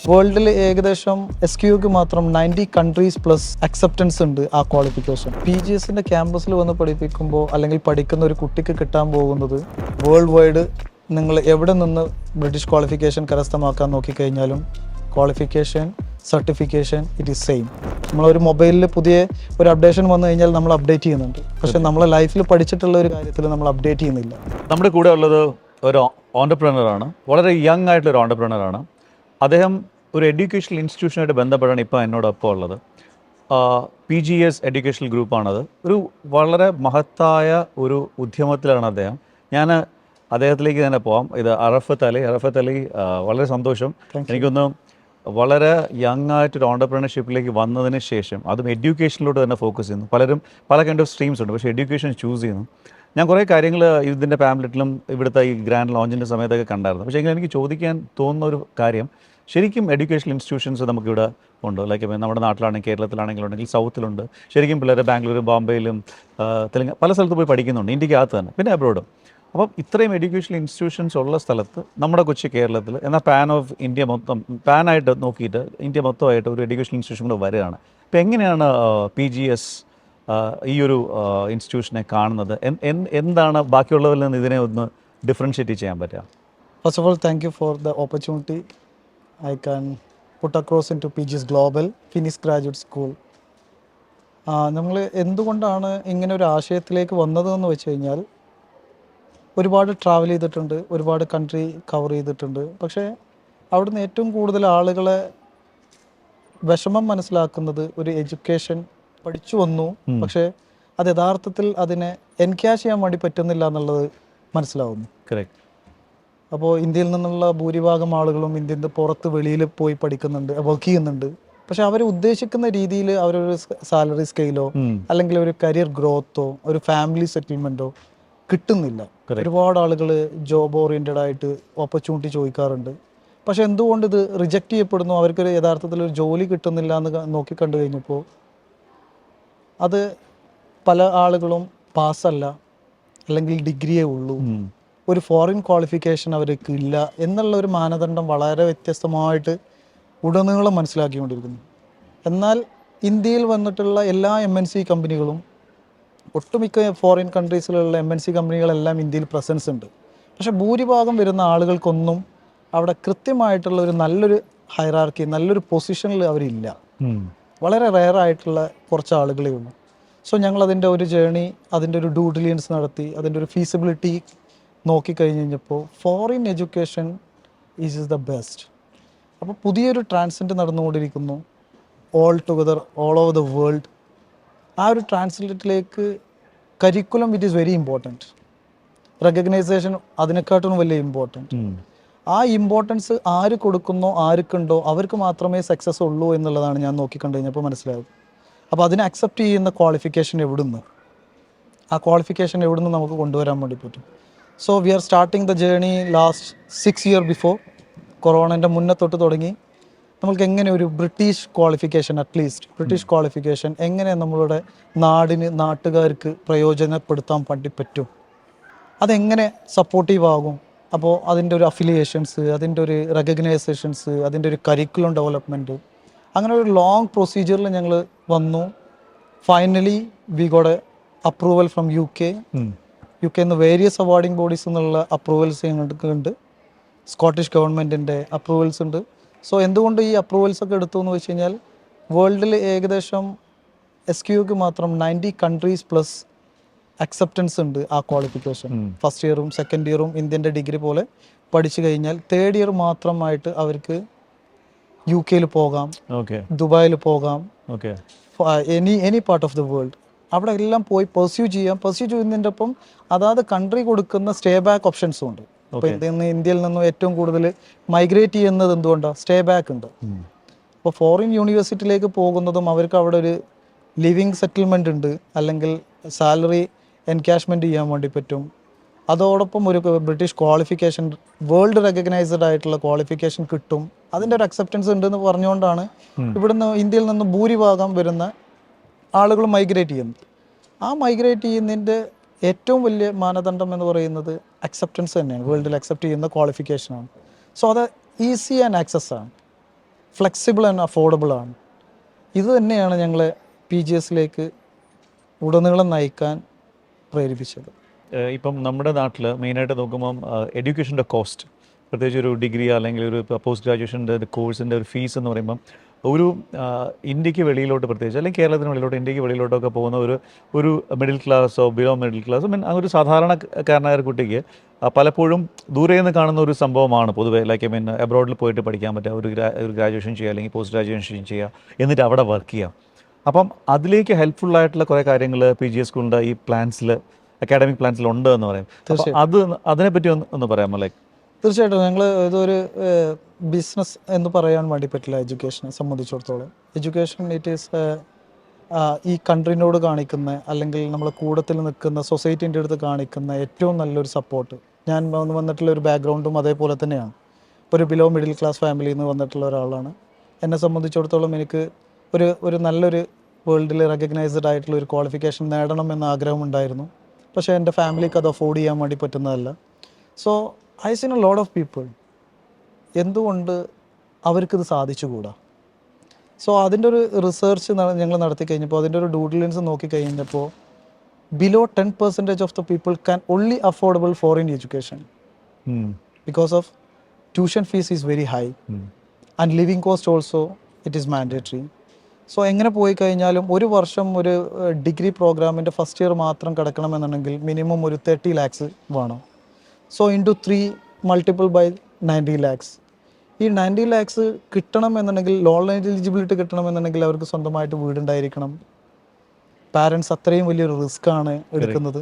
വേൾഡിൽ ഏകദേശം SQക്ക് മാത്രം 90 കൺട്രീസ് പ്ലസ് അക്സെപ്റ്റൻസ് ഉണ്ട് ആ ക്വാളിഫിക്കേഷൻ. PGSന്റെ ക്യാമ്പസിൽ വന്ന് പഠിപ്പിക്കുമ്പോൾ അല്ലെങ്കിൽ പഠിക്കുന്ന ഒരു കുട്ടിക്ക് കിട്ടാൻ പോകുന്നത് വേൾഡ് വൈഡ് നിങ്ങൾ എവിടെ നിന്ന് ബ്രിട്ടീഷ് ക്വാളിഫിക്കേഷൻ കരസ്ഥമാക്കാൻ നോക്കിക്കഴിഞ്ഞാലും qualification certification it is same. നമ്മളൊരു മൊബൈലിൽ പുതിയ ഒരു അപ്ഡേഷൻ വന്നു കഴിഞ്ഞാൽ നമ്മൾ അപ്ഡേറ്റ് ചെയ്യുന്നുണ്ട്, പക്ഷേ നമ്മളെ ലൈഫിൽ പഠിച്ചിട്ടുള്ള ഒരു കാര്യത്തിൽ നമ്മൾ അപ്ഡേറ്റ് ചെയ്യുന്നില്ല. നമ്മുടെ കൂടെ ഉള്ളത് ഒരു ഓണ്ടർപ്രണറാണ്, വളരെ യങ് ആയിട്ടുള്ളൊരു ഓണ്ടർപ്രണറാണ്. അദ്ദേഹം ഒരു എഡ്യൂക്കേഷണൽ ഇൻസ്റ്റിറ്റ്യൂഷനായിട്ട് ബന്ധപ്പെട്ടാണ് ഇപ്പോൾ എന്നോടൊപ്പം ഉള്ളത്. PGS എഡ്യൂക്കേഷണൽ ഗ്രൂപ്പാണത്. ഒരു വളരെ മഹത്തായ ഒരു ഉദ്യമത്തിലാണ് അദ്ദേഹം. ഞാൻ അദ്ദേഹത്തിലേക്ക് തന്നെ പോവാം. ഇത് അറഫത്ത് അലി, വളരെ സന്തോഷം. എനിക്കൊന്ന് വളരെ യങ് ആയിട്ടൊരു ഓണ്ടർപ്രണർഷിപ്പിലേക്ക് വന്നതിന് ശേഷം അതും എഡ്യൂക്കേഷനിലോട്ട് തന്നെ ഫോക്കസ് ചെയ്യുന്നു. പലരും പല കൈൻഡ് ഓഫ് സ്ട്രീംസ് ഉണ്ട്, പക്ഷേ എഡ്യൂക്കേഷൻ ചൂസ് ചെയ്യുന്നു. ഞാൻ കുറേ കാര്യങ്ങൾ ഇതിൻ്റെ പാംപ്ലെറ്റിലും ഇവിടുത്തെ ഈ ഗ്രാൻഡ് ലോഞ്ചിൻ്റെ സമയത്തൊക്കെ കണ്ടായിരുന്നു. പക്ഷേ എങ്കിലും എനിക്ക് ചോദിക്കാൻ തോന്നുന്ന ഒരു കാര്യം, ശരിക്കും എഡ്യൂക്കേഷണൽ ഇൻസ്റ്റിറ്റ്യൂഷൻസ് നമുക്കിവിടെ ഉണ്ട്. ലൈക്ക് നമ്മുടെ നാട്ടിലാണെങ്കിൽ കേരളത്തിലാണെങ്കിലും ഉണ്ടെങ്കിൽ സൗത്തിലുണ്ട്. ശരിക്കും പിള്ളേർ ബാംഗ്ലൂരും ബോംബെയിലും തെലുങ്കാന പല സ്ഥലത്ത് പോയി പഠിക്കുന്നുണ്ട്, ഇന്ത്യക്കകത്ത് തന്നെ, പിന്നെ അബ്രോഡും. അപ്പം ഇത്രയും എഡ്യൂക്കേഷണൽ ഇൻസ്റ്റിറ്റ്യൂഷൻസ് ഉള്ള സ്ഥലത്ത് നമ്മുടെ കൊച്ചു കേരളത്തിൽ എന്നാൽ പാനായിട്ട് നോക്കിയിട്ട് ഇന്ത്യ മൊത്തമായിട്ട് ഒരു എഡ്യൂക്കേഷണൽ ഇൻസ്റ്റിറ്റ്യൂഷൻ കൂടെ വരികയാണ്. അപ്പോൾ എങ്ങനെയാണ് PGS ഈ ഒരു ഇൻസ്റ്റിറ്റ്യൂഷനെ കാണുന്നത്? എന്താണ് ബാക്കിയുള്ളവരിൽ നിന്ന് ഇതിനെ ഒന്ന് ഡിഫറൻഷ്യേറ്റ് ചെയ്യാൻ പറ്റുക? First of all, thank you for the opportunity I can put across into PGS Global Finnish Graduate School. നമ്മൾ എന്തുകൊണ്ടാണ് ഇങ്ങനെ ഒരു ആശയത്തിലേക്ക് വന്നതെന്ന് വെച്ച് കഴിഞ്ഞാൽ, ഒരുപാട് ട്രാവൽ ചെയ്തിട്ടുണ്ട്, ഒരുപാട് കൺട്രി കവർ ചെയ്തിട്ടുണ്ട്. പക്ഷേ അവിടുന്ന് ഏറ്റവും കൂടുതൽ ആളുകളെ വിഷമം മനസ്സിലാക്കുന്നത് ഒരു എഡ്യൂക്കേഷൻ പഠിച്ചു വന്നു, പക്ഷേ അത് യഥാർത്ഥത്തിൽ അതിനെ എൻക്യാഷ് ചെയ്യാൻ വേണ്ടി പറ്റുന്നില്ല എന്നുള്ളത് മനസ്സിലാവുന്നു. കറക്റ്റ്. അപ്പോൾ ഇന്ത്യയിൽ നിന്നുള്ള ഭൂരിഭാഗം ആളുകളും ഇന്ത്യൻ്റെ പുറത്ത് വെളിയിൽ പോയി പഠിക്കുന്നുണ്ട്, വർക്ക് ചെയ്യുന്നുണ്ട്. പക്ഷെ അവർ ഉദ്ദേശിക്കുന്ന രീതിയിൽ അവരൊരു സാലറി സ്കെയിലോ അല്ലെങ്കിൽ ഒരു കരിയർ ഗ്രോത്തോ ഒരു ഫാമിലി സെറ്റിൽമെൻറ്റോ കിട്ടുന്നില്ല. ഒരുപാട് ആളുകൾ ജോബ് ഓറിയൻറ്റഡ് ആയിട്ട് ഓപ്പർച്യൂണിറ്റി ചോദിക്കാറുണ്ട്. പക്ഷെ എന്തുകൊണ്ട് ഇത് റിജക്റ്റ് ചെയ്യപ്പെടുന്നു, അവർക്കൊരു യഥാർത്ഥത്തിൽ ഒരു ജോലി കിട്ടുന്നില്ല എന്ന് നോക്കിക്കണ്ടു കഴിഞ്ഞപ്പോൾ, അത് പല ആളുകളും പാസ്സല്ല, അല്ലെങ്കിൽ ഡിഗ്രിയേ ഉള്ളൂ, ഒരു ഫോറിൻ ക്വാളിഫിക്കേഷൻ അവർക്ക് ഇല്ല എന്നുള്ള ഒരു മാനദണ്ഡം വളരെ വ്യത്യസ്തമായിട്ട് ഉടനീളം മനസ്സിലാക്കിക്കൊണ്ടിരിക്കുന്നു. എന്നാൽ ഇന്ത്യയിൽ വന്നിട്ടുള്ള എല്ലാ MNC കമ്പനികളും, ഒട്ടുമിക്ക ഫോറിൻ കൺട്രീസിലുള്ള MNC കമ്പനികളെല്ലാം ഇന്ത്യയിൽ പ്രസൻസ് ഉണ്ട്. പക്ഷേ ഭൂരിഭാഗം വരുന്ന ആളുകൾക്കൊന്നും അവിടെ കൃത്യമായിട്ടുള്ള ഒരു നല്ലൊരു ഹൈറാർക്കി, നല്ലൊരു പൊസിഷനിൽ അവരില്ല. വളരെ റെയറായിട്ടുള്ള കുറച്ച് ആളുകളേ ഉള്ളൂ. സോ ഞങ്ങളതിൻ്റെ ഒരു ജേണി, അതിൻ്റെ ഒരു ഡ്യൂ ഡിലിജൻസ് നടത്തി, അതിൻ്റെ ഒരു ഫീസിബിലിറ്റി നോക്കിക്കഴിഞ്ഞ് കഴിഞ്ഞപ്പോൾ foreign education is the best. അപ്പോൾ പുതിയൊരു ട്രാൻസിറ്റ് നടന്നുകൊണ്ടിരിക്കുന്നു all together, all over the world. ആ ഒരു ട്രാൻസ്ലേറ്റിലേക്ക് curriculum it is very important. Recognition അതിനെക്കാട്ടും വലിയ ഇമ്പോർട്ടൻറ്റ്. ആ ഇമ്പോർട്ടൻസ് ആര് കൊടുക്കുന്നോ, ആർക്കുണ്ടോ, അവർക്ക് മാത്രമേ സക്സസ് ഉള്ളൂ എന്നുള്ളതാണ് ഞാൻ നോക്കിക്കണ്ടു കഴിഞ്ഞപ്പോൾ മനസ്സിലായത്. അപ്പോൾ അതിനെ അക്സെപ്റ്റ് ചെയ്യുന്ന ക്വാളിഫിക്കേഷൻ എവിടുന്ന്, ആ ക്വാളിഫിക്കേഷൻ എവിടുന്ന് നമുക്ക് കൊണ്ടുവരാൻ വേണ്ടി പറ്റും. So we are starting the journey last 6 years before. കൊറോണൻ്റെ മുന്നേ തൊട്ട് തുടങ്ങി നമ്മൾക്ക് എങ്ങനെ ഒരു British qualification, at least British qualification എങ്ങനെ നമ്മളുടെ നാട്ടുകാർക്ക് പ്രയോജനപ്പെടുത്താൻ വേണ്ടി പറ്റും, അതെങ്ങനെ സപ്പോർട്ടീവ് ആകും. അപ്പോൾ അതിൻ്റെ ഒരു അഫിലിയേഷൻസ്, അതിൻ്റെ ഒരു റെക്കഗ്നൈസേഷൻസ്, അതിൻ്റെ ഒരു കരിക്കുലം ഡെവലപ്മെൻറ്റ്, അങ്ങനെ ഒരു ലോങ് പ്രൊസീജിയറിൽ ഞങ്ങൾ വന്നു. Finally we got A approval from UK എന്ന് വേരിയസ് അവാർഡിംഗ് ബോഡീസ് എന്നുള്ള അപ്രൂവൽസ് ഞങ്ങൾക്ക് ഉണ്ട്. സ്കോട്ടിഷ് ഗവൺമെൻറ്റിൻ്റെ അപ്രൂവൽസ് ഉണ്ട്. സോ എന്തുകൊണ്ട് ഈ അപ്രൂവൽസ് ഒക്കെ എടുത്തു എന്ന് വെച്ച് കഴിഞ്ഞാൽ, വേൾഡിൽ ഏകദേശം SQക്ക് മാത്രം 90 കൺട്രീസ് പ്ലസ് അക്സെപ്റ്റൻസ് ഉണ്ട് ആ ക്വാളിഫിക്കേഷൻ. ഫസ്റ്റ് ഇയറും സെക്കൻഡ് ഇയറും ഇന്ത്യൻ്റെ ഡിഗ്രി പോലെ പഠിച്ചു കഴിഞ്ഞാൽ തേർഡ് ഇയർ മാത്രമായിട്ട് അവർക്ക് UK പോകാം, ദുബായിൽ പോകാം, any part of the world. അവിടെ എല്ലാം പോയി പെർസ്യൂ ചെയ്യുന്നതിൻ്റെ ഒപ്പം അതാത് കൺട്രി കൊടുക്കുന്ന സ്റ്റേ ബാക്ക് ഓപ്ഷൻസും ഉണ്ട്. ഇപ്പോൾ ഇന്ത്യയിൽ നിന്നും ഏറ്റവും കൂടുതൽ മൈഗ്രേറ്റ് ചെയ്യുന്നത് എന്തുകൊണ്ടാണ്? സ്റ്റേ ബാക്ക് ഉണ്ട്. അപ്പോൾ ഫോറിൻ യൂണിവേഴ്സിറ്റിയിലേക്ക് പോകുന്നതും അവർക്ക് അവിടെ ഒരു ലിവിങ് സെറ്റിൽമെൻ്റ് ഉണ്ട്, അല്ലെങ്കിൽ സാലറി എൻകാഷ്മെൻറ്റ് ചെയ്യാൻ വേണ്ടി പറ്റും. അതോടൊപ്പം ഒരു ബ്രിട്ടീഷ് ക്വാളിഫിക്കേഷൻ, വേൾഡ് റെക്കഗ്നൈസ്ഡ് ആയിട്ടുള്ള ക്വാളിഫിക്കേഷൻ കിട്ടും. അതിൻ്റെ ഒരു അക്സെപ്റ്റൻസ് ഉണ്ടെന്ന് പറഞ്ഞുകൊണ്ടാണ് ഇവിടുന്ന് ഇന്ത്യയിൽ നിന്ന് ഭൂരിഭാഗം വരുന്ന ആളുകൾ മൈഗ്രേറ്റ് ചെയ്യുന്നത്. ആ മൈഗ്രേറ്റ് ചെയ്യുന്നതിൻ്റെ ഏറ്റവും വലിയ മാനദണ്ഡം എന്ന് പറയുന്നത് അക്സെപ്റ്റൻസ് തന്നെയാണ്. വേൾഡിൽ അക്സെപ്റ്റ് ചെയ്യുന്ന ക്വാളിഫിക്കേഷനാണ്. സോ അത് ഈസി ആൻഡ് ആക്സസ് ആണ്. ഫ്ലെക്സിബിൾ ആൻഡ് അഫോർഡബിൾ ആണ്. ഇത് തന്നെയാണ് ഞങ്ങളെ PGSലേക്ക് ഉടനീളം നയിക്കാൻ പ്രേരിപ്പിച്ചത്. ഇപ്പം നമ്മുടെ നാട്ടിൽ മെയിനായിട്ട് നോക്കുമ്പം എഡ്യൂക്കേഷൻ്റെ കോസ്റ്റ്, പ്രത്യേകിച്ച് ഒരു ഡിഗ്രി അല്ലെങ്കിൽ ഒരു പോസ്റ്റ് ഗ്രാജുവേഷൻ്റെ കോഴ്സിൻ്റെ ഒരു ഫീസ് എന്ന് പറയുമ്പം ഒരു ഇന്ത്യക്ക് വെളിയിലോട്ട്, പ്രത്യേകിച്ച് അല്ലെങ്കിൽ കേരളത്തിന് വെളിയിലോട്ട്, ഇന്ത്യക്ക് വെളിയിലോട്ടൊക്കെ പോകുന്ന ഒരു മിഡിൽ ക്ലാസ്സോ ബിലോ മിഡിൽ ക്ലാസ്സോ ഒരു സാധാരണക്കാരനായ ഒരു കുട്ടിക്ക് പലപ്പോഴും ദൂരെ നിന്ന് കാണുന്ന ഒരു സംഭവമാണ് പൊതുവേ. ലൈക്ക് എബ്രോഡിൽ പോയിട്ട് പഠിക്കാൻ പറ്റുക, ഒരു ഗ്രാജുവേഷൻ ചെയ്യുക അല്ലെങ്കിൽ പോസ്റ്റ് ഗ്രാജുവേഷൻ ചെയ്യുക, എന്നിട്ട് അവിടെ വർക്ക് ചെയ്യുക. അപ്പം അതിലേക്ക് ഹെൽപ്ഫുള്ളായിട്ടുള്ള കുറേ കാര്യങ്ങൾ PGS സ്കൂളിൻ്റെ ഈ പ്ലാൻസിൽ, അക്കാഡമിക് പ്ലാൻസിൽ ഉണ്ട് എന്ന് പറയും. അതിനെപ്പറ്റി ഒന്ന് പറയാമോ? ലൈക്ക് തീർച്ചയായിട്ടും ഞങ്ങൾ ഇതൊരു ബിസിനസ് എന്ന് പറയാൻ വേണ്ടി പറ്റില്ല. എഡ്യൂക്കേഷനെ സംബന്ധിച്ചിടത്തോളം എഡ്യൂക്കേഷൻ ഇറ്റ് ഈസ് ഈ കൺട്രീനോട് കാണിക്കുന്ന, അല്ലെങ്കിൽ നമ്മളെ കൂടത്തിൽ നിൽക്കുന്ന സൊസൈറ്റീൻ്റെ അടുത്ത് കാണിക്കുന്ന ഏറ്റവും നല്ലൊരു സപ്പോർട്ട്. ഞാൻ വന്നിട്ടുള്ള ഒരു ബാക്ക്ഗ്രൗണ്ടും അതേപോലെ തന്നെയാണ്. ഒരു ബിലോ മിഡിൽ ക്ലാസ് ഫാമിലിയിൽ നിന്ന് വന്നിട്ടുള്ള ഒരാളാണ്. എന്നെ സംബന്ധിച്ചിടത്തോളം എനിക്ക് ഒരു നല്ലൊരു വേൾഡിൽ റെക്കഗ്നൈസ്ഡ് ആയിട്ടുള്ള ഒരു ക്വാളിഫിക്കേഷൻ നേടണമെന്ന് ആഗ്രഹമുണ്ടായിരുന്നു. പക്ഷേ എൻ്റെ ഫാമിലിക്ക് അത് അഫോർഡ് ചെയ്യാൻ വേണ്ടി പറ്റുന്നതല്ല. So I seen a lot of people, എന്തുകൊണ്ട് അവർക്കിത് സാധിച്ചുകൂടാ? സോ അതിൻ്റെ ഒരു റിസർച്ച് ഞങ്ങൾ നടത്തി കഴിഞ്ഞപ്പോൾ, അതിൻ്റെ ഒരു ഡ്യൂ ഡിലിജൻസ് നോക്കി കഴിഞ്ഞപ്പോൾ, below 10% of the people can only affordable foreign education because of tuition fees is very high and living cost also it is mandatory. So എങ്ങനെ പോയി കഴിഞ്ഞാലും ഒരു വർഷം ഒരു ഡിഗ്രി പ്രോഗ്രാമിൻ്റെ ഫസ്റ്റ് ഇയർ മാത്രം കിടക്കണമെന്നുണ്ടെങ്കിൽ മിനിമം ഒരു 30 lakhs വേണം. So into 3 multiple by 90 lakhs. ഈ 90 lakhs കിട്ടണമെന്നുണ്ടെങ്കിൽ, ലോൺ എലിജിബിലിറ്റി കിട്ടണമെന്നുണ്ടെങ്കിൽ അവർക്ക് സ്വന്തമായിട്ട് വീടുണ്ടായിരിക്കണം. പാരൻസ് അത്രയും വലിയൊരു റിസ്ക് ആണ് എടുക്കുന്നത്.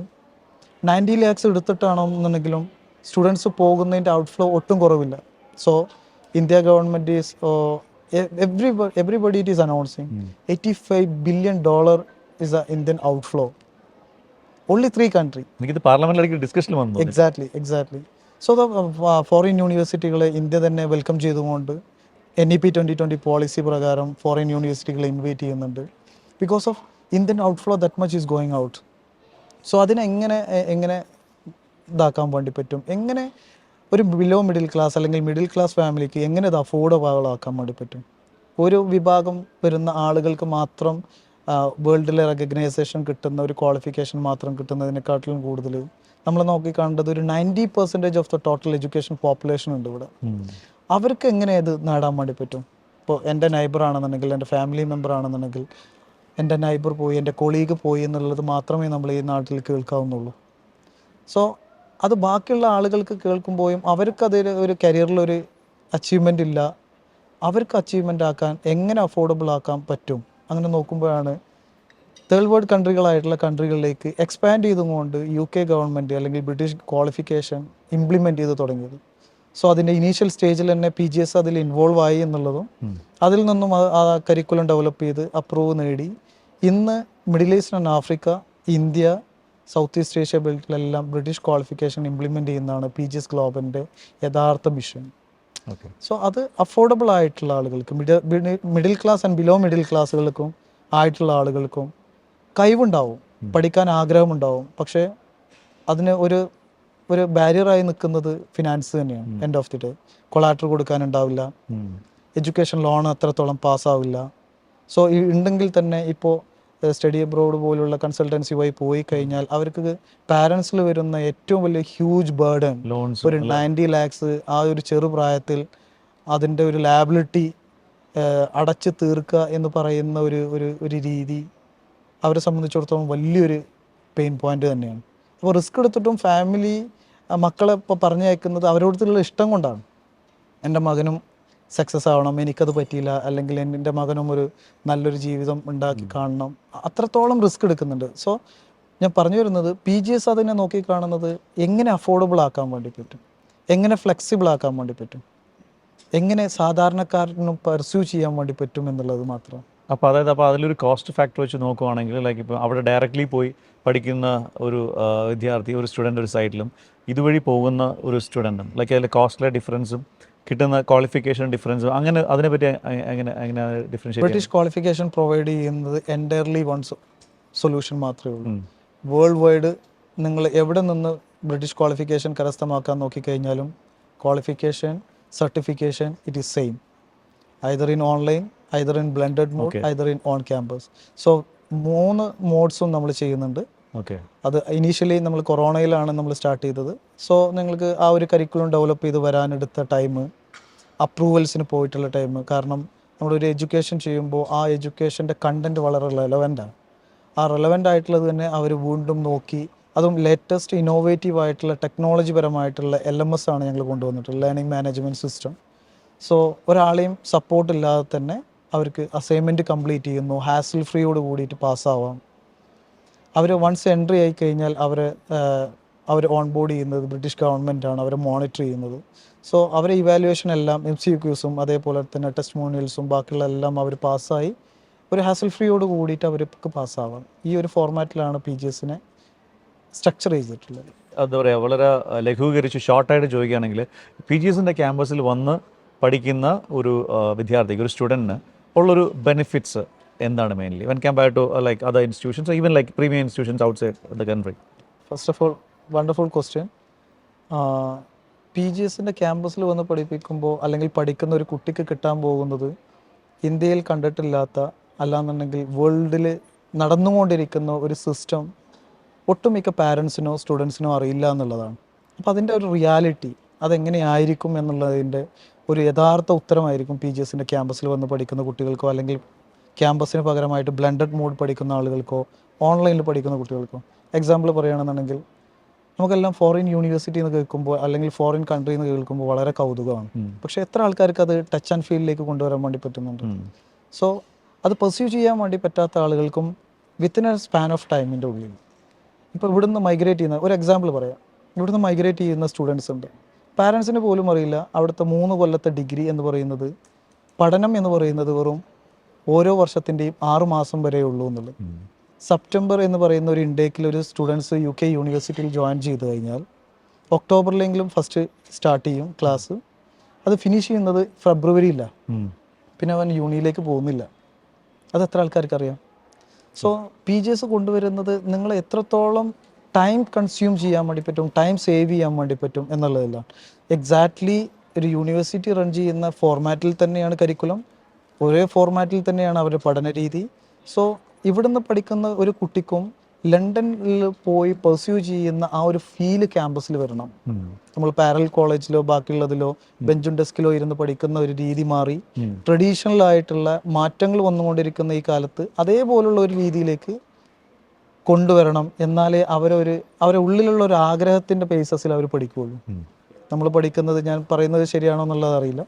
90 lakhs എടുത്തിട്ടാണെന്നുണ്ടെങ്കിലും സ്റ്റുഡൻസ് പോകുന്നതിൻ്റെ ഔട്ട്ഫ്ലോ ഒട്ടും കുറവില്ല. So India government is everybody it is announcing $85 billion is the Indian outflow. Only 3 countries. എനിക്കിത് പാർലമെന്റിലേക്ക് ഡിസ്കഷൻ വന്നു. Exactly. So the foreign യൂണിവേഴ്സിറ്റികളെ ഇന്ത്യ തന്നെ വെൽക്കം ചെയ്തുകൊണ്ട് NEP 2020 പോളിസി പ്രകാരം ഫോറിൻ യൂണിവേഴ്സിറ്റികളെ ഇൻവൈറ്റ് ചെയ്യുന്നുണ്ട്. Because of Indian outflow that much is going out. So അതിനെ എങ്ങനെ ഇതാക്കാൻ വേണ്ടി പറ്റും, എങ്ങനെ ഒരു ബിലോ മിഡിൽ ക്ലാസ് അല്ലെങ്കിൽ മിഡിൽ ക്ലാസ് ഫാമിലിക്ക് എങ്ങനെ ഇത് അഫോർഡബിൾ ആക്കാൻ വേണ്ടി പറ്റും? ഒരു വിഭാഗം വരുന്ന ആളുകൾക്ക് മാത്രം വേൾഡിലെ റെക്കഗ്നൈസേഷൻ കിട്ടുന്ന ഒരു ക്വാളിഫിക്കേഷൻ മാത്രം കിട്ടുന്നതിനെക്കാട്ടിലും കൂടുതൽ നമ്മൾ നോക്കിക്കാണേണ്ടത് ഒരു 90% of the total education population ഉണ്ട് ഇവിടെ. അവർക്ക് എങ്ങനെ ഇത് നേടാൻ വേണ്ടി പറ്റും? ഇപ്പോൾ എൻ്റെ നൈബർ ആണെന്നുണ്ടെങ്കിൽ, എൻ്റെ ഫാമിലി മെമ്പർ ആണെന്നുണ്ടെങ്കിൽ, എൻ്റെ നൈബർ പോയി, എൻ്റെ കൊളീഗ് പോയി എന്നുള്ളത് മാത്രമേ നമ്മൾ ഈ നാട്ടിൽ കേൾക്കാവുന്നുള്ളൂ. സോ അത് ബാക്കിയുള്ള ആളുകൾക്ക് കേൾക്കുമ്പോഴും അവർക്കതിൽ ഒരു കരിയറിലൊരു അച്ചീവ്മെൻ്റ് ഇല്ല. അവർക്ക് അച്ചീവ്മെൻ്റ് ആക്കാൻ എങ്ങനെ അഫോർഡബിൾ ആക്കാൻ പറ്റും? അങ്ങനെ നോക്കുമ്പോഴാണ് തേർഡ് വേൾഡ് കൺട്രികളായിട്ടുള്ള കൺട്രികളിലേക്ക് എക്സ്പാൻഡ് ചെയ്തുകൊണ്ട് UK ഗവൺമെൻറ് അല്ലെങ്കിൽ ബ്രിട്ടീഷ് ക്വാളിഫിക്കേഷൻ ഇംപ്ലിമെൻറ്റ് ചെയ്ത് തുടങ്ങിയത്. സോ അതിൻ്റെ ഇനീഷ്യൽ സ്റ്റേജിൽ തന്നെ PGS അതിൽ ഇൻവോൾവ് ആയി എന്നുള്ളതും, അതിൽ നിന്നും ആ കരിക്കുലം ഡെവലപ്പ് ചെയ്ത് അപ്രൂവ് നേടി ഇന്ന് Middle East and Africa, India, South East Asia ബെൽറ്റിലെല്ലാം ബ്രിട്ടീഷ് ക്വാളിഫിക്കേഷൻ ഇംപ്ലിമെൻറ്റ് ചെയ്യുന്നതാണ് PGS ഗ്ലോബലിൻ്റെ യഥാർത്ഥ മിഷൻ. സോ അത് അഫോർഡബിൾ ആയിട്ടുള്ള ആളുകൾക്ക്, middle class and below middle ക്ലാസ്സുകൾക്കും ആയിട്ടുള്ള ആളുകൾക്കും കഴിവുണ്ടാവും, പഠിക്കാൻ ആഗ്രഹമുണ്ടാവും. പക്ഷേ അതിന് ഒരു ബാരിയറായി നിൽക്കുന്നത് ഫിനാൻസ് തന്നെയാണ്. End of the day collateral കൊടുക്കാനുണ്ടാവില്ല, എഡ്യൂക്കേഷൻ ലോൺ അത്രത്തോളം പാസ്സാവില്ല. സോ ഉണ്ടെങ്കിൽ തന്നെ ഇപ്പോൾ സ്റ്റഡി അബ്രോഡ് പോലുള്ള കൺസൾട്ടൻസി വഴി പോയി കഴിഞ്ഞാൽ അവർക്ക് പാരൻസിൽ വരുന്ന ഏറ്റവും വലിയ ഹ്യൂജ് ബേർഡൻ ഒരു 90 lakhs ആ ഒരു ചെറുപ്രായത്തിൽ അതിൻ്റെ ഒരു ലാബിലിറ്റി അടച്ചു തീർക്കുക എന്ന് പറയുന്ന ഒരു രീതി അവരെ സംബന്ധിച്ചിടത്തോളം വലിയൊരു പെയിൻ പോയിന്റ് തന്നെയാണ്. അപ്പോൾ റിസ്ക് എടുത്തിട്ടും ഫാമിലി മക്കളെ ഇപ്പോൾ പറഞ്ഞയക്കുന്നത് അവരോടത്തുള്ള ഇഷ്ടം കൊണ്ടാണ്. എൻ്റെ മകനും സക്സസ് ആവണം, എനിക്കത് പറ്റിയില്ല, അല്ലെങ്കിൽ എൻ്റെ മകനും ഒരു നല്ലൊരു ജീവിതം ഉണ്ടാക്കി കാണണം, അത്രത്തോളം റിസ്ക് എടുക്കുന്നുണ്ട്. സോ ഞാൻ പറഞ്ഞു വരുന്നത് PGS അതിനെ നോക്കിക്കാണുന്നത് എങ്ങനെ അഫോർഡബിൾ ആക്കാൻ വേണ്ടി പറ്റും, എങ്ങനെ ഫ്ലെക്സിബിൾ ആക്കാൻ വേണ്ടി പറ്റും, എങ്ങനെ സാധാരണക്കാരനും പെർസ്യൂ ചെയ്യാൻ വേണ്ടി പറ്റും എന്നുള്ളത് മാത്രം. അപ്പോൾ അതിലൊരു കോസ്റ്റ് ഫാക്ടർ വെച്ച് നോക്കുവാണെങ്കിൽ, ലൈക്ക് ഇപ്പോൾ അവിടെ ഡയറക്റ്റ്ലി പോയി പഠിക്കുന്ന ഒരു വിദ്യാർത്ഥി, ഒരു സ്റ്റുഡൻ്റ് ഒരു സൈഡിലും, ഇതുവഴി പോകുന്ന ഒരു സ്റ്റുഡൻറ്റും, ലൈക്ക് അതിൽ കോസ്റ്റിലെ ഡിഫറൻസും കിട്ടുന്ന ക്വാളിഫിക്കേഷൻ ഡിഫറൻസും, അങ്ങനെ അതിനെപ്പറ്റി എങ്ങനെ ഡിഫറൻഷ്യേറ്റ്? ബ്രിട്ടീഷ് ക്വാളിഫിക്കേഷൻ പ്രൊവൈഡ് ചെയ്യുന്നത് എൻറ്റയർലി വൺ സൊല്യൂഷൻ മാത്രമേ ഉള്ളൂ. വേൾഡ് വൈഡ് നിങ്ങൾ എവിടെ നിന്ന് ബ്രിട്ടീഷ് ക്വാളിഫിക്കേഷൻ കരസ്ഥമാക്കാൻ നോക്കിക്കഴിഞ്ഞാലും qualification, certification it is same. Either in online, either in blended mode, Okay. Either in on campus. So 3 മോഡ്സും നമ്മൾ ചെയ്യുന്നുണ്ട്. ഓക്കെ. അത് ഇനീഷ്യലി നമ്മൾ കൊറോണയിലാണ് നമ്മൾ സ്റ്റാർട്ട് ചെയ്തത്. സോ നിങ്ങൾക്ക് ആ ഒരു കരിക്കുലം ഡെവലപ്പ് ചെയ്ത് വരാനെടുത്ത ടൈം, അപ്രൂവൽസിന് പോയിട്ടുള്ള ടൈം, കാരണം നമ്മളൊരു എഡ്യൂക്കേഷൻ ചെയ്യുമ്പോൾ ആ എഡ്യൂക്കേഷൻ്റെ കണ്ടൻറ്റ് വളരെ റെലവൻ്റാണ്. ആ റെലവൻ്റ് ആയിട്ടുള്ളത് തന്നെ അവർ വീണ്ടും നോക്കി, അതും ലേറ്റസ്റ്റ് ഇന്നോവേറ്റീവ് ആയിട്ടുള്ള ടെക്നോളജി പരമായിട്ടുള്ള LMS ആണ് ഞങ്ങൾ കൊണ്ടുവന്നിട്ടുള്ളത്, ലേണിംഗ് മാനേജ്മെൻറ്റ് സിസ്റ്റം. സോ ഒരാളെയും സപ്പോർട്ട് ഇല്ലാതെ തന്നെ അവർക്ക് അസൈൻമെൻറ്റ് കംപ്ലീറ്റ് ചെയ്യുന്നു, ഹാസിൽ ഫ്രീയോട് കൂടിയിട്ട് പാസ്സാവാം. അവർ വൺസ് എൻട്രി ആയി കഴിഞ്ഞാൽ അവർ ഓൺ ബോർഡ് ചെയ്യുന്നത് ബ്രിട്ടീഷ് ഗവൺമെൻറ്റാണ്, അവരെ മോണിറ്റർ ചെയ്യുന്നത്. സോ അവരെ ഇവാലുവേഷൻ എല്ലാം MCQസും അതേപോലെ തന്നെ ടെസ്റ്റിമോണിയൽസും ബാക്കിയുള്ള എല്ലാം അവർ പാസ്സായി ഒരു ഹാസിൽ ഫ്രീയോട് കൂടിയിട്ട് അവർക്ക് പാസ്സാവാം. ഈ ഒരു ഫോർമാറ്റിലാണ് PGSനെ സ്ട്രക്ചർ ചെയ്തിട്ടുള്ളത്. എന്താ പറയുക, വളരെ ലഘൂകരിച്ച് ഷോർട്ടായിട്ട് ചോദിക്കുകയാണെങ്കിൽ PGSൻ്റെ ക്യാമ്പസിൽ വന്ന് പഠിക്കുന്ന ഒരു വിദ്യാർത്ഥിക്ക്, ഒരു സ്റ്റുഡൻറ്റിന് ഉള്ളൊരു ബെനിഫിറ്റ്സ് എന്താണ് mainly when compare to like other institutions, even like premium institutions outside the country? First of all wonderful question. PGSൻ്റെ ക്യാമ്പസിൽ വന്ന് പഠിപ്പിക്കുമ്പോൾ അല്ലെങ്കിൽ പഠിക്കുന്ന ഒരു കുട്ടിക്ക് കിട്ടാൻ പോകുന്നത് ഇന്ത്യയിൽ കണ്ടിട്ടില്ലാത്ത, അല്ലാന്നുണ്ടെങ്കിൽ വേൾഡിൽ നടന്നുകൊണ്ടിരിക്കുന്ന ഒരു സിസ്റ്റം ഒട്ടുമിക്ക പാരൻസിനോ സ്റ്റുഡൻസിനോ അറിയില്ല എന്നുള്ളതാണ്. അപ്പോൾ അതിൻ്റെ ഒരു റിയാലിറ്റി അതെങ്ങനെയായിരിക്കും എന്നുള്ളതിൻ്റെ ഒരു യഥാർത്ഥ ഉത്തരമായിരിക്കും PGSൻ്റെ ക്യാമ്പസിൽ വന്ന് പഠിക്കുന്ന കുട്ടികൾക്കോ, അല്ലെങ്കിൽ ക്യാമ്പസിന് പകരമായിട്ട് ബ്ലെൻഡഡ് മോഡ് പഠിക്കുന്ന ആളുകൾക്കോ, ഓൺലൈനിൽ പഠിക്കുന്ന കുട്ടികൾക്കോ. എക്സാമ്പിൾ പറയുകയാണെന്നുണ്ടെങ്കിൽ നമുക്കെല്ലാം ഫോറിൻ യൂണിവേഴ്സിറ്റി എന്ന് കേൾക്കുമ്പോൾ, അല്ലെങ്കിൽ ഫോറിൻ കൺട്രി എന്ന് കേൾക്കുമ്പോൾ വളരെ കൗതുകമാണ്. പക്ഷേ എത്ര ആൾക്കാർക്ക് അത് ടച്ച് ആൻഡ് ഫീലിലേക്ക് കൊണ്ടുവരാൻ വേണ്ടി പറ്റുന്നുണ്ട്? സോ അത് പെർസ്യൂ ചെയ്യാൻ വേണ്ടി പറ്റാത്ത ആളുകൾക്കും വിത്തിൻ എ സ്പാൻ ഓഫ് ടൈമിൻ്റെ ഉള്ളിൽ, ഇപ്പോൾ ഇവിടുന്ന് മൈഗ്രേറ്റ് ചെയ്യുന്ന ഒരു എക്സാമ്പിൾ പറയാം. ഇവിടുന്ന് മൈഗ്രേറ്റ് ചെയ്യുന്ന സ്റ്റുഡൻസ് ഉണ്ട്, പാരൻസിന് പോലും അറിയില്ല അവിടുത്തെ 3 കൊല്ലത്തെ ഡിഗ്രി എന്ന് പറയുന്നത്, പഠനം എന്ന് പറയുന്നത് വെറും ഓരോ വർഷത്തിൻ്റെയും 6 മാസം വരെ ഉള്ളൂ എന്നുള്ളത്. സെപ്റ്റംബർ എന്ന് പറയുന്ന ഒരു ഇൻടേക്കിൽ ഒരു സ്റ്റുഡൻസ് UK യൂണിവേഴ്സിറ്റിയിൽ ജോയിൻ ചെയ്ത് കഴിഞ്ഞാൽ ഒക്ടോബറിലെങ്കിലും ഫസ്റ്റ് സ്റ്റാർട്ട് ചെയ്യും ക്ലാസ്. അത് ഫിനിഷ് ചെയ്യുന്നത് ഫെബ്രുവരിയിലാണ്. പിന്നെ അവൻ യൂണിയിലേക്ക് പോകുന്നില്ല. അത് എത്ര ആൾക്കാർക്ക് അറിയാം? സോ PGS കൊണ്ടുവരുന്നത് നിങ്ങൾ എത്രത്തോളം ടൈം കൺസ്യൂം ചെയ്യാൻ വേണ്ടി പറ്റും, ടൈം സേവ് ചെയ്യാൻ വേണ്ടി പറ്റും എന്നുള്ളതല്ല. എക്സാക്ട്ലി ഒരു യൂണിവേഴ്സിറ്റി റൺ ചെയ്യുന്ന ഫോർമാറ്റിൽ തന്നെയാണ് കരിക്കുലം, ഒരേ ഫോർമാറ്റിൽ തന്നെയാണ് അവരുടെ പഠന രീതി. സോ ഇവിടുന്ന് പഠിക്കുന്ന ഒരു കുട്ടിക്കും ലണ്ടനിൽ പോയി പെർസ്യൂ ചെയ്യുന്ന ആ ഒരു ഫീല് ക്യാമ്പസിൽ വരണം. നമ്മൾ പാരലൽ കോളേജിലോ ബാക്കിയുള്ളതിലോ ബെഞ്ചും ഡെസ്കിലോ ഇരുന്ന് പഠിക്കുന്ന ഒരു രീതി മാറി ട്രഡീഷണൽ ആയിട്ടുള്ള മാറ്റങ്ങൾ വന്നുകൊണ്ടിരിക്കുന്ന ഈ കാലത്ത് അതേപോലുള്ള ഒരു രീതിയിലേക്ക് കൊണ്ടുവരണം. എന്നാലേ അവരെ ഉള്ളിലുള്ള ഒരു ആഗ്രഹത്തിൻ്റെ ബേസിസിൽ അവർ പഠിക്കുകയുള്ളൂ. നമ്മൾ പഠിക്കുന്നത്, ഞാൻ പറയുന്നത് ശരിയാണോ എന്നുള്ളത് അറിയില്ല,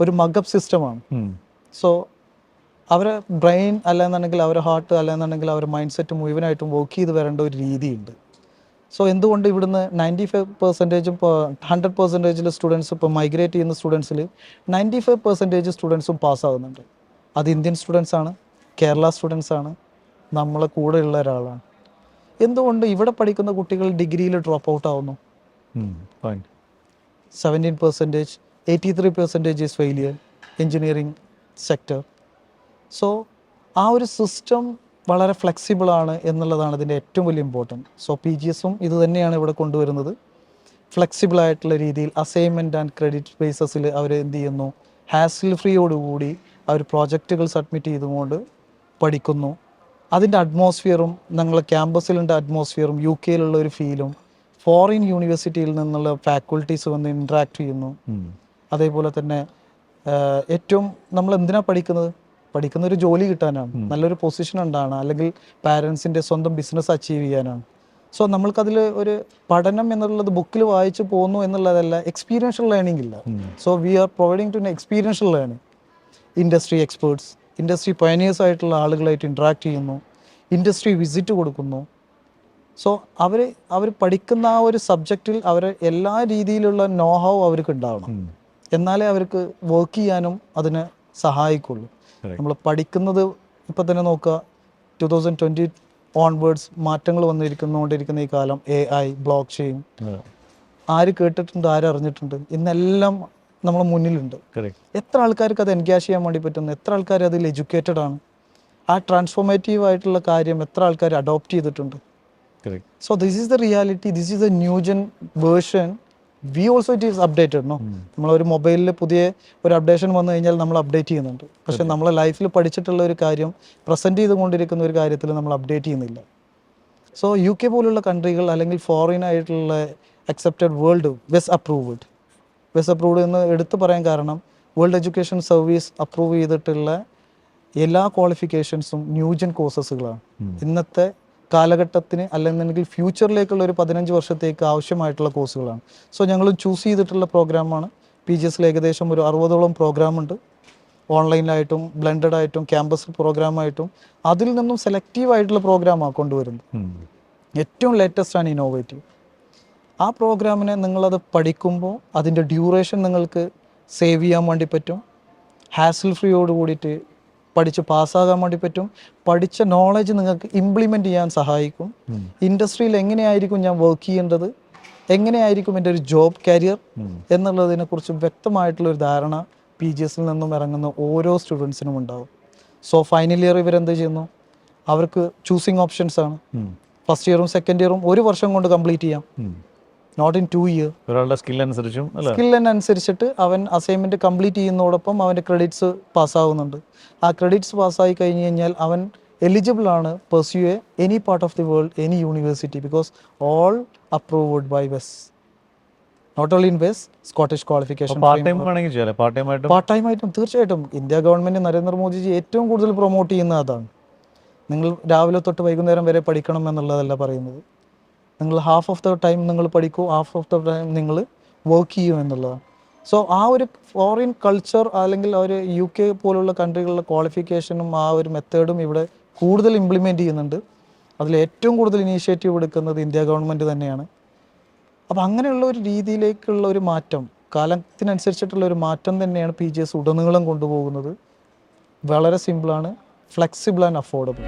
ഒരു മഗപ്പ് സിസ്റ്റമാണ്. സോ അവരെ ബ്രെയിൻ അല്ലെന്നുണ്ടെങ്കിൽ അവരെ ഹാർട്ട് അല്ലെന്നുണ്ടെങ്കിൽ അവരെ മൈൻഡ് സെറ്റ് മുഴുവനായിട്ടും വർക്ക് ചെയ്ത് വരേണ്ട ഒരു രീതിയുണ്ട്. സോ എന്തുകൊണ്ട് ഇവിടുന്ന് 95%, 100% സ്റ്റുഡൻസ് ഇപ്പോൾ മൈഗ്രേറ്റ് ചെയ്യുന്ന സ്റ്റുഡൻസിൽ 95% സ്റ്റുഡൻസും പാസ്സാകുന്നുണ്ട്. അത് ഇന്ത്യൻ സ്റ്റുഡൻസ് ആണ്, കേരള സ്റ്റുഡൻസ് ആണ്, നമ്മളെ കൂടെയുള്ള ഒരാളാണ്. എന്തുകൊണ്ട് ഇവിടെ പഠിക്കുന്ന കുട്ടികൾ ഡിഗ്രിയിൽ ഡ്രോപ്പ് ഔട്ട് ആവുന്നു? 17%, 83% is failure engineering sector. So ആ ഒരു സിസ്റ്റം വളരെ ഫ്ലെക്സിബിളാണ് എന്നുള്ളതാണ് ഇതിൻ്റെ ഏറ്റവും വലിയ ഇമ്പോർട്ടൻറ്റ്. സോ PGSും ഇത് തന്നെയാണ് ഇവിടെ കൊണ്ടുവരുന്നത്. ഫ്ലെക്സിബിളായിട്ടുള്ള രീതിയിൽ അസൈൻമെൻറ്റ് ആൻഡ് ക്രെഡിറ്റ് ബേസസിൽ അവർ എന്ത് ചെയ്യുന്നു, ഹാസിൽ ഫ്രീയോടുകൂടി അവർ പ്രോജക്റ്റുകൾ സബ്മിറ്റ് ചെയ്തുകൊണ്ട് പഠിക്കുന്നു. അതിൻ്റെ അറ്റ്മോസ്ഫിയറും ഞങ്ങളെ ക്യാമ്പസിലുള്ള അറ്റ്മോസ്ഫിയറും UK ഒരു ഫീലും, ഫോറിൻ യൂണിവേഴ്സിറ്റിയിൽ നിന്നുള്ള ഫാക്കൽറ്റീസ് വന്ന് ഇൻട്രാക്ട് ചെയ്യുന്നു. അതേപോലെ തന്നെ ഏറ്റവും നമ്മൾ എന്തിനാണ് പഠിക്കുന്ന ഒരു ജോലി കിട്ടാനാണ്, നല്ലൊരു പൊസിഷൻ ഉണ്ടാണ്, അല്ലെങ്കിൽ പാരൻസിൻ്റെ സ്വന്തം ബിസിനസ് അച്ചീവ് ചെയ്യാനാണ്. സോ നമ്മൾക്കതിൽ ഒരു പഠനം എന്നുള്ളത് ബുക്കിൽ വായിച്ച് പോകുന്നു എന്നുള്ളതല്ല, എക്സ്പീരിയൻഷ്യൽ ലേണിംഗ് ഇല്ല. So we are providing to experiential learning. Industry experts, industry pioneers ആയിട്ടുള്ള ആളുകളായിട്ട് ഇൻട്രാക്ട് ചെയ്യുന്നു, ഇൻഡസ്ട്രി വിസിറ്റ് കൊടുക്കുന്നു. സോ അവർ പഠിക്കുന്ന ആ ഒരു സബ്ജക്റ്റിൽ അവർ എല്ലാ രീതിയിലുള്ള നോ ഹൗ അവർക്ക് ഉണ്ടാവണം. എന്നാലേ അവർക്ക് വർക്ക് ചെയ്യാനും അതിന് സഹായിക്കുള്ളൂ. നമ്മൾ പഠിക്കുന്നത് ഇപ്പം തന്നെ നോക്കുക, 2020 ഓൺവേർഡ്സ് മാറ്റങ്ങൾ വന്നിരിക്കുന്നോണ്ടിരിക്കുന്ന ഈ കാലം, AI, ബ്ലോക്ക് ചെയിൻ, ആര് കേട്ടിട്ടുണ്ട്, ആര് അറിഞ്ഞിട്ടുണ്ട്? ഇന്നെല്ലാം നമ്മളെ മുന്നിലുണ്ട്. എത്ര ആൾക്കാർക്ക് അത് എൻഗേജ് ചെയ്യാൻ വേണ്ടി പറ്റുന്നു? എത്ര ആൾക്കാർ അതിൽ എഡ്യൂക്കേറ്റഡ് ആണ്? ആ ട്രാൻസ്ഫോർമേറ്റീവ് ആയിട്ടുള്ള കാര്യം എത്ര ആൾക്കാർ അഡോപ്റ്റ് ചെയ്തിട്ടുണ്ട്? So this is the reality, this is a new gen version we also it is updated no. നമ്മളൊരു മൊബൈലിൽ പുതിയ ഒരു അപ്ഡേഷൻ വന്നു കഴിഞ്ഞാൽ നമ്മൾ അപ്ഡേറ്റ് ചെയ്യുന്നുണ്ട്. പക്ഷെ നമ്മളെ ലൈഫിൽ പഠിച്ചിട്ടുള്ള ഒരു കാര്യം പ്രസൻറ്റ് ചെയ്തുകൊണ്ടിരിക്കുന്ന ഒരു കാര്യത്തിൽ നമ്മൾ അപ്ഡേറ്റ് ചെയ്യുന്നില്ല. സോ UK പോലുള്ള കൺട്രികൾ അല്ലെങ്കിൽ ഫോറിൻ ആയിട്ടുള്ള അക്സെപ്റ്റഡ് വേൾഡ് വെസ് അപ്രൂവ്ഡ് എന്ന് എടുത്തു പറയാൻ കാരണം വേൾഡ് എഡ്യൂക്കേഷൻ സർവീസ് അപ്രൂവ് ചെയ്തിട്ടുള്ള എല്ലാ ക്വാളിഫിക്കേഷൻസും ന്യൂജൻ കോഴ്സസുകളാണ്. ഇന്നത്തെ കാലഘട്ടത്തിന് അല്ലെങ്കിൽ ഫ്യൂച്ചറിലേക്കുള്ള ഒരു 15 വർഷത്തേക്ക് ആവശ്യമായിട്ടുള്ള കോഴ്സുകളാണ്. സോ ഞങ്ങൾ ചൂസ് ചെയ്തിട്ടുള്ള പ്രോഗ്രാമാണ് PGSൽ ഏകദേശം ഒരു 60ഓളം പ്രോഗ്രാമുണ്ട്. ഓൺലൈനായിട്ടും ബ്ലെൻഡഡ് ആയിട്ടും ക്യാമ്പസ് പ്രോഗ്രാമായിട്ടും അതിൽ നിന്നും സെലക്റ്റീവ് ആയിട്ടുള്ള പ്രോഗ്രാമാണ് കൊണ്ടുവരുന്നത്. ഏറ്റവും ലേറ്റസ്റ്റ് ആണ് ഇന്നോവേറ്റീവ്. ആ പ്രോഗ്രാമിനെ നിങ്ങളത് പഠിക്കുമ്പോൾ അതിൻ്റെ ഡ്യൂറേഷൻ നിങ്ങൾക്ക് സേവ് ചെയ്യാൻ വേണ്ടി പറ്റും. ഹാസിൽ ഫ്രീയോട് കൂടിയിട്ട് പഠിച്ച് പാസ്സാകാൻ വേണ്ടി പറ്റും. പഠിച്ച നോളജ് നിങ്ങൾക്ക് ഇംപ്ലിമെൻ്റ് ചെയ്യാൻ സഹായിക്കും. ഇൻഡസ്ട്രിയിൽ എങ്ങനെയായിരിക്കും ഞാൻ വർക്ക് ചെയ്യേണ്ടത്, എങ്ങനെയായിരിക്കും എൻ്റെ ഒരു ജോബ് കരിയർ എന്നുള്ളതിനെക്കുറിച്ച് വ്യക്തമായിട്ടുള്ളൊരു ധാരണ PGSൽ നിന്നും ഇറങ്ങുന്ന ഓരോ സ്റ്റുഡൻസിനും ഉണ്ടാവും. സോ ഫൈനൽ ഇയർ ഇവരെന്ത് ചെയ്യുന്നു, അവർക്ക് ചൂസിങ് ഓപ്ഷൻസ് ആണ്. ഫസ്റ്റ് ഇയറും സെക്കൻഡ് ഇയറും ഒരു വർഷം കൊണ്ട് കംപ്ലീറ്റ് ചെയ്യാം, നോട്ട് ഇൻ 2 ഇയർ. ഒരാളുടെ സ്കില്ലനുസരിച്ചിട്ട് അവൻ അസൈൻമെൻറ്റ് കംപ്ലീറ്റ് ചെയ്യുന്നതോടൊപ്പം അവൻ്റെ ക്രെഡിറ്റ്സ് പാസ്സാവുന്നുണ്ട്. ആ ക്രെഡിറ്റ്സ് പാസ്സായി കഴിഞ്ഞ് കഴിഞ്ഞാൽ അവൻ എലിജിബിൾ ആണ് pursue any part of the world, any university, because all approved by WES, not only in WES, Scottish qualification. Part time ആയിട്ടും തീർച്ചയായിട്ടും ഇന്ത്യ ഗവൺമെൻറ് നരേന്ദ്രമോദിജി ഏറ്റവും കൂടുതൽ പ്രൊമോട്ട് ചെയ്യുന്ന അതാണ്. നിങ്ങൾ രാവിലെ തൊട്ട് വൈകുന്നേരം വരെ പഠിക്കണം എന്നുള്ളതല്ല പറയുന്നത്. നിങ്ങൾ ഹാഫ് ഓഫ് ദ ടൈം നിങ്ങൾ പഠിക്കൂ, ഹാഫ് ഓഫ് ദ ടൈം നിങ്ങൾ വർക്ക് ചെയ്യൂ എന്നുള്ളതാണ്. സോ ആ ഒരു ഫോറിൻ കൾച്ചർ അല്ലെങ്കിൽ ഒരു UK പോലുള്ള കൺട്രികളിലെ ക്വാളിഫിക്കേഷനും ആ ഒരു മെത്തേഡും ഇവിടെ കൂടുതൽ ഇംപ്ലിമെൻറ്റ് ചെയ്യുന്നുണ്ട്. അതിൽ ഏറ്റവും കൂടുതൽ ഇനീഷ്യേറ്റീവ് എടുക്കുന്നത് ഇന്ത്യ ഗവൺമെൻറ് തന്നെയാണ്. അപ്പോൾ അങ്ങനെയുള്ള ഒരു രീതിയിലേക്കുള്ള ഒരു മാറ്റം, കാലത്തിനനുസരിച്ചിട്ടുള്ള ഒരു മാറ്റം തന്നെയാണ് PGS ഉടനീളം കൊണ്ടുപോകുന്നത്. വളരെ സിമ്പിളാണ്, ഫ്ലെക്സിബിൾ ആൻഡ് അഫോർഡബിൾ.